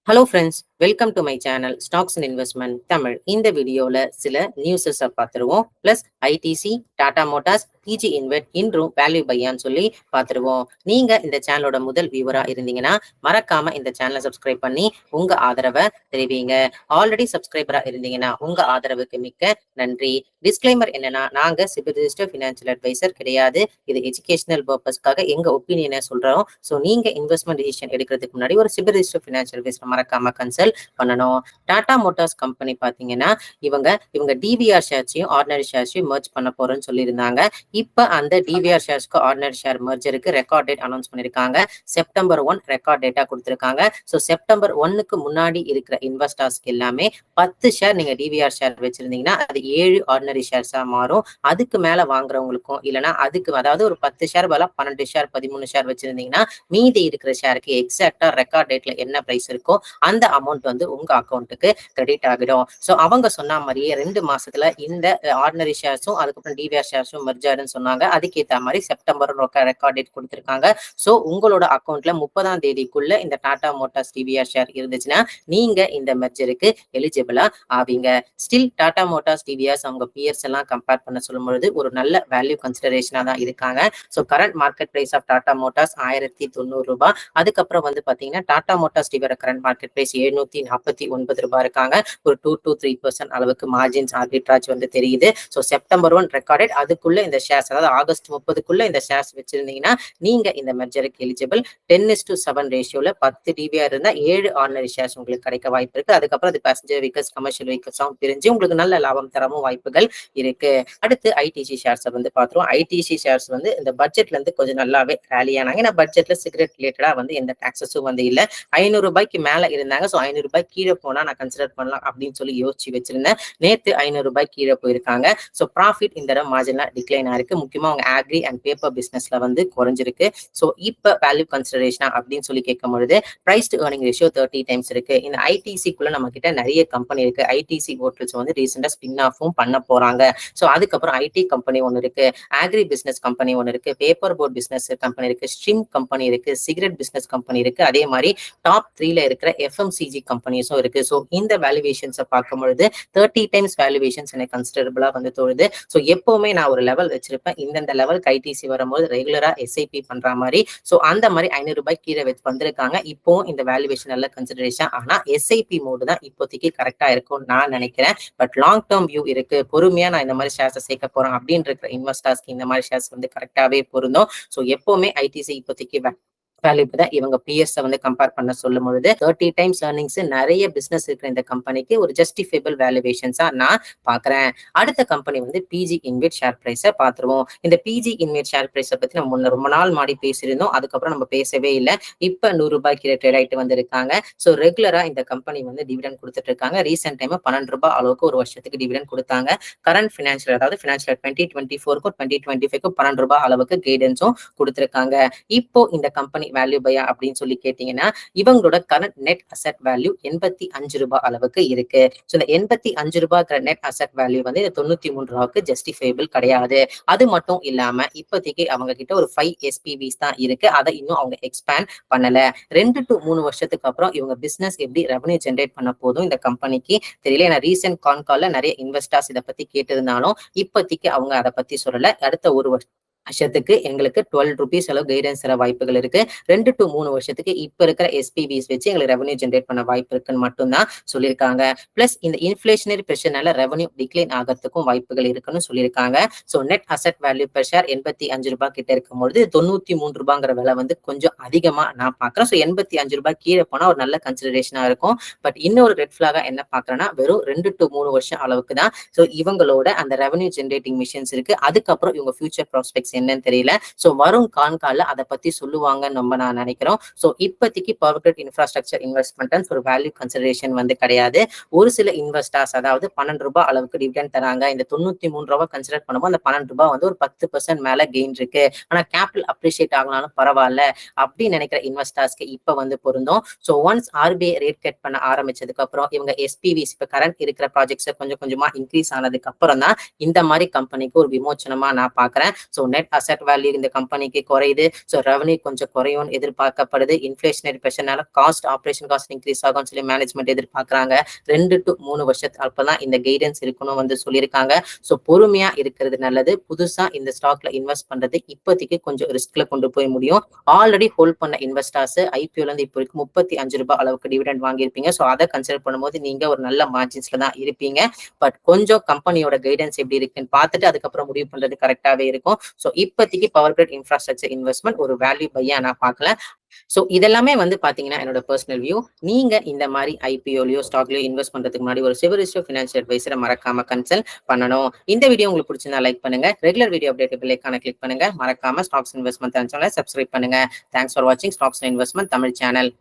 Hello friends, welcome to my channel stocks and investment Tamil. இந்த வீடியோவில் சில நியூஸஸை பார்த்துருவோம். ப்ளஸ் ஐடிசி, டாடா மோட்டார்ஸ், பிஜி இன்வெட் இன்றும் வேல்யூ பையான்னு சொல்லி பார்த்துருவோம். நீங்கள் இந்த சேனலோட முதல் வியூவராக இருந்தீங்கன்னா மறக்காமல் இந்த சேனலை சப்ஸ்கிரைப் பண்ணி உங்கள் ஆதரவை தெரிவிங்க. ஆல்ரெடி சப்ஸ்கிரைபராக இருந்தீங்கன்னா உங்கள் ஆதரவுக்கு மிக்க நன்றி. டிஸ்க்ளைமர் என்னன்னா, நாங்கள் சிபில் ரிஜிஸ்டர் ஃபினான்ஷியல் அட்வைசர் கிடையாது. இது எஜுகேஷனல் பர்பஸ்க்காக எங்கள் ஒப்பீனியனை சொல்கிறோம். ஸோ நீங்கள் இன்வெஸ்ட்மெண்ட் டிசிஷன் எடுக்கிறதுக்கு முன்னாடி ஒரு சிபில் ரிஜிஸ்டர் ஃபினான்ஷியல் அட்வைசர் மறக்காம கன்சல்ட் பண்ணணும். டாடா மோட்டார்ஸ் கம்பெனி பாத்தீங்கன்னா இவங்க டிவிஆர் ஷேர்ஸையும் ஆர்டினரி ஷேர்ஸையும் மர்ஜ் பண்ண போறோம்னு சொல்லியிருந்தாங்க. இப்ப அந்த டிவிஆர் ஷேர்ஸ்க்கு ஆர்டினரி ஷேர் மர்ஜருக்கு ரெக்கார்ட் டேட் அனௌன்ஸ் பண்ணிருக்காங்க. செப்டம்பர் 1 ரெக்கார்ட் டேட்டா கொடுத்திருக்காங்க. ஸோ செப்டம்பர் 1க்கு முன்னாடி இருக்கிற இன்வெஸ்டர்ஸ்க்கு எல்லாமே 10 ஷேர் நீங்க டிவிஆர் ஷேர் வச்சிருந்தீங்கன்னா அது 7 ஆர்டினரி ஷேர்ஸா மாறும். அதுக்கு மேல வாங்குறவங்களுக்கும் இல்லைன்னா அதுக்கு அதாவது ஒரு 10 ஷேர் பதிலா 12 ஷேர் 13 ஷேர் வச்சிருந்தீங்கன்னா மீதி இருக்கிற ஷேருக்கு எக்ஸாக்டா ரெக்கார்ட் டேட்ல என்ன பிரைஸ் இருக்கோ அந்த அமௌண்ட் வந்து உங்க அக்கௌண்ட்டுக்கு கிரெடிட் ஆகிடும். ஸோ அவங்க சொன்ன மாதிரியே 2 மாசத்துல இந்த ஆர்டினரி ஷேர்ஸும் அதுக்கப்புறம் டிவிஆர் ஷேர்ஸும் மெர்ஜ் ஆயிடுன்னு சொன்னாங்க. அதுக்கேற்ற மாதிரி செப்டம்பர் ரெக்கார்ட் டேட் கொடுத்திருக்காங்க. ஸோ உங்களோட அக்கௌண்ட்ல 30ஆம் தேதிக்குள்ள இந்த டாடா மோட்டார்ஸ் டிவிஆர் ஷேர் இருந்துச்சுன்னா நீங்க இந்த மெர்ஜருக்கு எலிஜிபிளா ஆவீங்க. ஸ்டில் டாடா மோட்டார்ஸ் டிவிஆர்ஸ் அவங்க பியர்ஸ் எல்லாம் கம்பேர் பண்ண சொல்லும் பொழுது ஒரு நல்ல வேல்யூ கன்சிடரேஷனா தான் இருக்காங்க. So current market price of Tata Motors 1090 ரூபாய். அதுக்கப்புறம் வந்து பாத்தீங்கன்னா Tata Motors DVR current market price 749 ரூபாய் இருக்காங்க. ஒரு 2 to 3% அளவுக்கு மார்ஜின்ஸ் ஆர்பிட்ராஜ் வந்து தெரியுது. ஸோ செப்டம்பர் 1 ரெக்கார்டட் அதுக்குள்ள இந்த ஷேர்ஸ் அதாவது ஆகஸ்ட் 30க்குள்ள இந்த ஷேர்ஸ் வச்சிருந்தீங்கன்னா நீங்க இந்த மெர்ஜருக்கு எலிஜிபிள். 10:7 ரேஷியோல 10 டிவிஆர் இருந்தா 7 ஆர்டினரி ஷேர்ஸ் உங்களுக்கு கிடைக்க வாய்ப்பு இருக்கு. அதுக்கப்புறம் அது பேசஞ்சர் வெஹிக்கல்ஸ் கமர்ஷியல் வெஹிக்கல்ஸும் பிரிஞ்சு உங்களுக்கு நல்ல லாபம் தரவும் வாய்ப்புகள் இருக்கு. அடுத்து ஐடிசி ஷேர்ஸை வந்து பாத்துருவோம். ஐடிசி ஷேர்ஸ் வந்து இந்த பட்ஜெட்ல இருந்து கொஞ்சம் நல்லாவே ரேலி ஆனாங்க. ஏன்னா பட்ஜெட்ல சிகரெட் ரிலேட்டடா வந்து எந்த டாக்ஸஸும் வந்து இல்ல. 500 ரூபாய்க்கு மேல இருந்தாங்க. ஸோ 500 ரூபாய் கீழே போனா நான் கன்சிடர் பண்ணலாம் அப்படின்னு சொல்லி யோசிச்சு வச்சிருந்தேன். நேத்து 500 ரூபாய் கீழே போயிருக்காங்க. ஸோ ப்ராஃபிட் இந்த தடவை மார்ஜினா டிக்ளைன் ஆயிருக்கு. முக்கியமா அவங்க ஆக்ரி அண்ட் பேப்பர் பிசினஸ்ல வந்து குறைஞ்சிருக்கு. ஸோ இப்ப வேல்யூ கன்சிடரேஷனா அப்படின்னு சொல்லி கேட்கும் பொழுது price to earning ratio 30 times இருக்கு. இந்த ஐடிசிக்குள்ள நம்ம கிட்ட நிறைய கம்பெனி இருக்கு. ஐடிசி ஹோட்டல்ஸ் வந்து ரீசெண்டா ஸ்பின் ஆஃபும் பண்ண போறாங்க. ஸோ அதுக்கப்புறம் ஐடி கம்பெனி ஒன்று இருக்கு, ஆக்ரி பிசினஸ் கம்பெனி ஒன்று இருக்கு, பேப்பர் போர்ட் பிசினஸ் கம்பெனி இருக்கு, ஸ்ட்ரீம் கம்பெனி இருக்கு, சிகரெட் பிசினஸ் கம்பெனி இருக்கு. அதே மாதிரி டாப் 3ல இருக்கிற எஃப்எம்சிஜி கம்பெனிஸும் இருக்கு. ஸோ இந்த வேல்யூவேஷன்ஸை பார்க்கும் பொழுது 30 டைம்ஸ் வேல்யூவேஷன்ஸ் எனக்கு கன்சிடரபிளா வந்து தோணுது. ஸோ எப்பவுமே நான் ஒரு லெவல் வச்சிருப்பேன். இந்தந்த லெவலுக்கு ஐடிசி வரும்போது ரெகுலரா எஸ்ஐபி பண்ற மாதிரி. ஸோ அந்த மாதிரி 500 ரூபாய் கீழே வந்திருக்காங்க. இப்போ இந்த வேல்யூவேஷன் நல்ல கன்சிடரேஷன். ஆனா எஸ்ஐபி மோடு தான் இப்போதைக்கு கரெக்டா இருக்கும்னு நான் நினைக்கிறேன். பட் லாங் டேர்ம் வியூ இருக்கு. பொறுமையா நான் இந்த மாதிரி ஷேர்ஸை சேர்க்க போறேன் அப்படின்னு இருக்கிற இன்வெஸ்டர்ஸ்க்கு இந்த மாதிரி ஷேர்ஸ் வந்து கரெக்டாவே பொருந்தும். ஸோ எப்பவுமே ஐடிசி இப்போதைக்கு வேல்யூ தான் இவங்க பிஎஸ் வந்து கம்பேர் பண்ண சொல்லும் பொழுது 30 டைம்ஸ் ஏர்னிங்ஸ் நிறைய பிசினஸ் இருக்கிற இந்த கம்பெனிக்கு ஒரு ஜஸ்டிஃபைபிள் வேல்யூவேஷன்ஸா நான் பாக்குறேன். அடுத்த கம்பெனி வந்து பிஜி இன்வெட் ஷேர் பிரைஸை பார்த்துருவோம். இந்த பிஜி இன்வெட் ஷேர் பிரைஸை பத்தி நம்ம ரொம்ப நாள் மாடி பேசியிருந்தோம். அதுக்கப்புறம் நம்ம பேசவே இல்லை. இப்ப 100 ரூபாய் கீழே ட்ரேட் ஆயிட்டு வந்திருக்காங்க. ஸோ ரெகுலரா இந்த கம்பெனி வந்து டிவிடெண்ட் கொடுத்துட்டு இருக்காங்க. ரீசென்ட் டைம் 12 ரூபாய் அளவுக்கு ஒரு வருஷத்துக்கு டிவிடெண்ட் கொடுத்தாங்க. கரண்ட் பினான்சியல் அதாவது பினான்சியல் 2024க்கும் 2025க்கும் 12 ரூபாய் அளவுக்கு கைடன்ஸும் கொடுத்திருக்காங்க. இப்போ இந்த கம்பெனி வேல்யூ பையா அப்படின்னு சொல்லி கேட்டீங்கன்னா இவங்களோட கரண்ட் நெட் அசெட் வேல்யூ 85 ரூபாய் அளவுக்கு இருக்கு. ஸோ இந்த 85 ரூபாய் நெட் அசெட் வேல்யூ வந்து இந்த 93 ரூபாய்க்கு ஜஸ்டிஃபைபிள் கிடையாது. அது மட்டும் இல்லாம இப்போதைக்கு அவங்க கிட்ட ஒரு 5 எஸ்பிவிஸ் தான் இருக்கு. அதை இன்னும் அவங்க எக்ஸ்பேண்ட் பண்ணல. 2 to 3 வருஷத்துக்கு அப்புறம் இவங்க பிசினஸ் எப்படி ரெவன்யூ ஜென்ரேட் பண்ண போதும் இந்த கம்பெனிக்கு தெரியல. ஏன்னா ரீசென்ட் கான்கால்ல நிறைய இன்வெஸ்டர்ஸ் இதை பத்தி கேட்டிருந்தாலும் இப்போதைக்கு அவங்க அதை பத்தி சொல்லல. அடுத்த ஒரு வருஷத்துக்கு எங்களுக்கு 12 ரூபீஸ் அளவு கைடன்ஸ் தர வாய்ப்புகள் இருக்கு. 2 to 3 வருஷத்துக்கு இப்ப இருக்கிற எஸ்பிவிஸ் வச்சு எங்களுக்கு ரெவன்யூ ஜென்ரேட் பண்ண வாய்ப்பு இருக்குன்னு மட்டும்தான் சொல்லியிருக்காங்க. பிளஸ் இந்த இன்ஃபிளேஷனரி பிரஷர்னால ரெவன்யூ டிக்ளைன் ஆகிறதுக்கும் வாய்ப்புகள் இருக்குன்னு சொல்லியிருக்காங்க. So net asset value per share 85 ரூபாய் கிட்ட இருக்கும்போது 93 ரூபாங்கிற விலை வந்து கொஞ்சம் அதிகமா நான் பாக்குறேன். ஸோ 85 ரூபாய் கீழே போனா ஒரு நல்ல கன்சிடரேஷனா இருக்கும். பட் இன்னொரு ரெட் பிளாகா என்ன பாக்குறேன்னா வெறும் 2 to 3 வருஷம் அளவுக்கு தான். ஸோ இவங்களோட அந்த ரெவன்யூ ஜென்ரேட்டிங் மிஷின்ஸ் இருக்கு. அதுக்கப்புறம் இவங்க ஃபியூச்சர் ப்ராஸ்பெக்ட்ஸ் என்னன்னு தெரியல. சோ வரும் கான்கால அதை பத்தி சொல்லுவாங்கன்னு நம்ம நான் நினைக்கிறோம். சோ இப்போதைக்கு பவர் கிரிட் இன்ஃப்ராஸ்ட்ரக்சர் இன்வெஸ்ட்மெண்ட் ஒரு வேல்யூ கன்சிடரேஷன் வந்து கிடையாது. ஒரு சில இன்வெஸ்டர்ஸ் அதாவது 12 ரூபாய் அளவுக்கு டிவிடெண்ட் தராங்க. இந்த 93 ரூபாய் கன்சிடர் பண்ணும்போது அந்த 12 ரூபாய் வந்து ஒரு 10% மேல கெயின் இருக்கு. ஆனா கேபிட்டல் அப்ரிஷியேட் ஆகனாலும் பரவாயில்ல அப்படின்னு நினைக்கிற இன்வெஸ்டர்ஸ்க்கு இப்ப வந்து பொருந்தும். So once RBI rate cut பண்ண ஆரம்பிச்சதுக்கு அப்புறம் இவங்க எஸ்பிவிஸ் இப்ப கரண்ட் இருக்கிற ப்ராஜெக்ட்ஸ் கொஞ்சம் கொஞ்சமா இன்க்ரீஸ் ஆனதுக்கு அப்புறம் தான் இந்த மாதிரி கம்பெனிக்கு ஒரு விமோச்சனமா நான் பாக்குறேன். So net net asset value இந்த கம்பெனிக்கு குறையுது. ஸோ ரெவன்யூ கொஞ்சம் குறையும்னு எதிர்பார்க்கப்படுது. இன்ஃப்ளேஷனரி பிரஷர்னால ஆப்பரேஷன் காஸ்ட் இன்க்ரீஸ் ஆகும்னு சொல்லி மேனேஜ்மெண்ட் எதிர்பார்க்குறாங்க. 2 to 3 வருஷத்து அப்பதான் இந்த கைடன்ஸ் இருக்கணும் சொல்லியிருக்காங்க. ஸோ பொறுமையா இருக்கிறது நல்லது. புதுசா இந்த ஸ்டாக்ல இன்வெஸ்ட் பண்றது இப்போதைக்கு கொஞ்சம் ரிஸ்க்ல கொண்டு போய் முடியும். ஆல்ரெடி ஹோல்ட் பண்ண இன்வெஸ்டர்ஸ் ஐபிஓல இருந்து இப்போ வரைக்கும் ₹35 அளவுக்கு டிவிடெண்ட் வாங்கியிருப்பீங்க. ஸோ அதை கன்சிடர் பண்ணும்போது நீங்க ஒரு நல்ல மார்ஜின்ஸ்ல தான் இருப்பீங்க. பட் கொஞ்சம் கம்பெனியோட கைடன்ஸ் எப்படி இருக்குன்னு பார்த்துட்டு அதுக்கப்புறம் முடிவு பண்றது கரெக்டாவே இருக்கும். ஸோ இப்போதைக்கு பவர் கிரிட் இன்ஃப்ராஸ்ட்ரக்சர் இன்வெஸ்ட்மெண்ட் ஒரு வேல்யூ பையா நான் பார்க்கல. ஸோ இதெல்லாமே பாத்தீங்கன்னா என்னோட பர்சனல் வியூ. நீங்க இந்த மாதிரி ஐபிஓலயோ ஸ்டாக்லயோ இன்வெஸ்ட் பண்றதுக்கு முன்னாடி ஒரு சிவரிஸ்டோ ஃபினான்ஷியல் அட்வைசரை மறக்காம கன்சல்ட் பண்ணணும். இந்த வீடியோ உங்களுக்கு பிடிச்சிருந்தா லைக் பண்ணுங்க. ரெகுலர் வீடியோ அப்டேட் பெல் ஐகானை கிளிக் பண்ணுங்க. மறக்காம ஸ்டாக்ஸ் இன்வெஸ்ட்மெண்ட் சேனலை சப்ஸ்கிரைப் பண்ணுங்க. தேங்க்ஸ் ஃபார் வாட்சிங் ஸ்டாக்ஸ் இன்வெஸ்ட்மெண்ட் தமிழ் சேனல்.